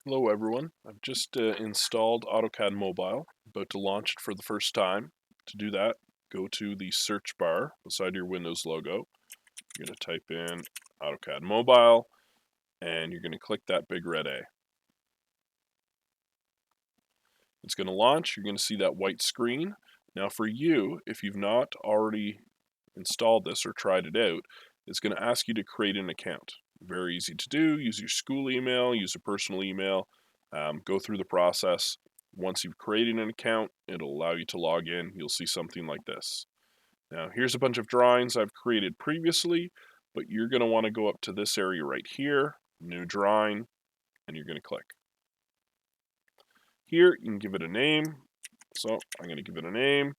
Hello everyone, I've just installed AutoCAD Mobile, about to launch it for the first time. To do that, go to the search bar beside your Windows logo. You're going to type in AutoCAD Mobile, and you're going to click that big red A. It's going to launch, you're going to see that white screen. Now for you, if you've not already installed this or tried it out, it's going to ask you to create an account. Very easy to do. Use your school email, use a personal email, go through the process. Once you've created an account, it'll allow you to log in. You'll see something like this. Now, here's a bunch of drawings I've created previously, but you're going to want to go up to this area right here, new drawing, and you're going to click. Here, you can give it a name. So I'm going to give it a name,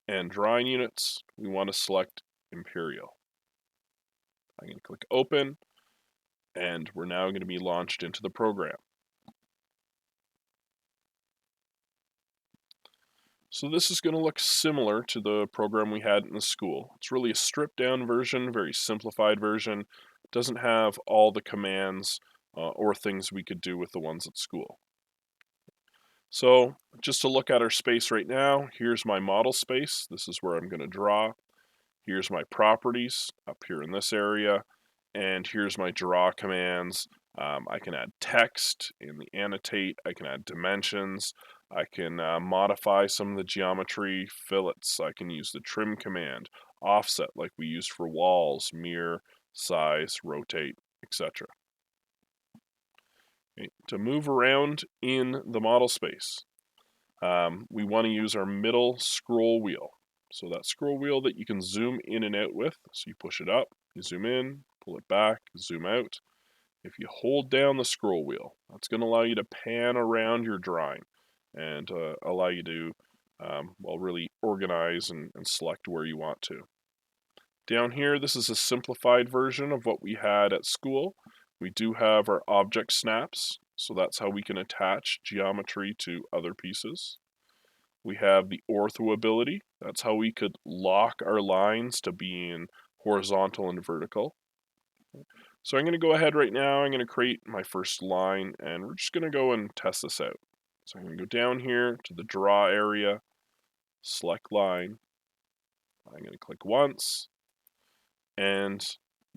and drawing units, we want to select Imperial. I'm going to click Open, and we're now going to be launched into the program. So this is going to look similar to the program we had in the school. It's really a stripped down version, very simplified version. It doesn't have all the commands or things we could do with the ones at school. So just to look at our space right now, here's my model space. This is where I'm going to draw. Here's my properties up here in this area. And here's my draw commands. I can add text in the annotate. I can add dimensions. I can modify some of the geometry, fillets. I can use the trim command, offset like we used for walls, mirror, size, rotate, etc. Okay. To move around in the model space, we want to use our middle scroll wheel. So that scroll wheel that you can zoom in and out with. So you push it up, you zoom in, pull it back, zoom out. If you hold down the scroll wheel, that's going to allow you to pan around your drawing and allow you to, really organize and select where you want to. Down here, this is a simplified version of what we had at school. We do have our object snaps, so that's how we can attach geometry to other pieces. We have the ortho ability. That's how we could lock our lines to being horizontal and vertical. So I'm going to go ahead right now. I'm going to create my first line, and we're just going to go and test this out. So I'm going to go down here to the draw area, select line. I'm going to click once and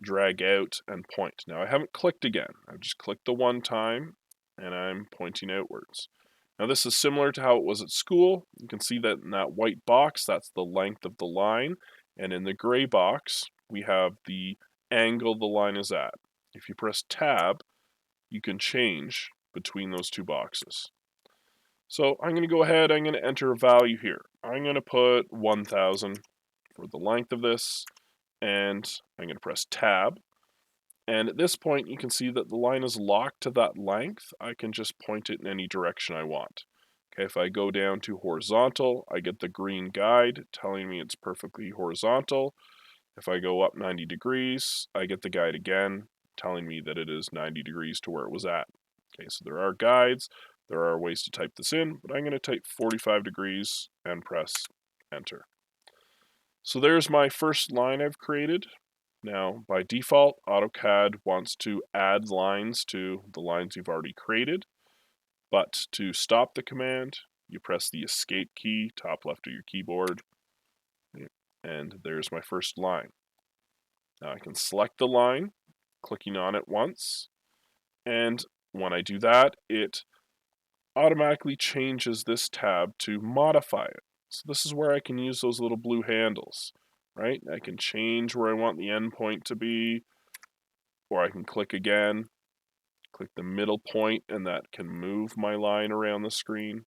drag out and point. Now I haven't clicked again. I've just clicked the one time and I'm pointing outwards. Now this is similar to how it was at school. You can see that in that white box, that's the length of the line. And in the gray box, we have the angle the line is at. If you press tab, you can change between those two boxes. So I'm going to go ahead, I'm going to enter a value here. I'm going to put 1000 for the length of this, and I'm going to press tab. And at this point, you can see that the line is locked to that length. I can just point it in any direction I want. Okay, if I go down to horizontal, I get the green guide telling me it's perfectly horizontal. If I go up 90 degrees, I get the guide again telling me that it is 90 degrees to where it was at. Okay, so there are guides. There are ways to type this in, but I'm going to type 45 degrees and press enter. So there's my first line I've created. Now, by default, AutoCAD wants to add lines to the lines you've already created, but to stop the command, you press the escape key, top left of your keyboard, and there's my first line. Now I can select the line, clicking on it once, and when I do that, it automatically changes this tab to modify it. So this is where I can use those little blue handles, right? I can change where I want the endpoint to be, or I can click again, click the middle point, and that can move my line around the screen.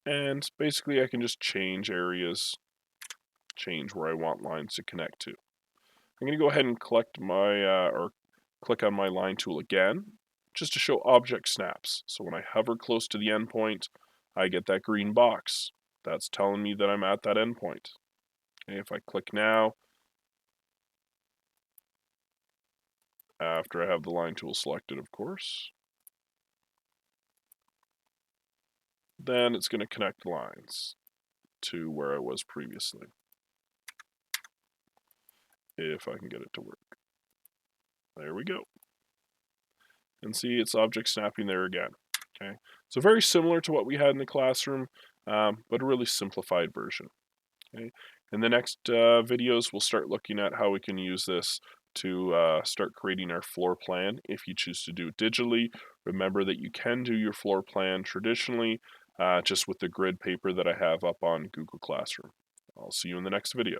And basically I can just change areas, change where I want lines to connect to. I'm going to go ahead and collect my, or click on my line tool again, just to show object snaps. So when I hover close to the endpoint, I get that green box. That's telling me that I'm at that endpoint. Okay, if I click now, after I have the line tool selected, of course, then it's going to connect lines to where I was previously. If I can get it to work. There we go. and see its object snapping there again. Okay, so very similar to what we had in the classroom, but a really simplified version. Okay, in the next videos, we'll start looking at how we can use this to start creating our floor plan if you choose to do it digitally. Remember that you can do your floor plan traditionally, just with the grid paper that I have up on Google Classroom. I'll see you in the next video.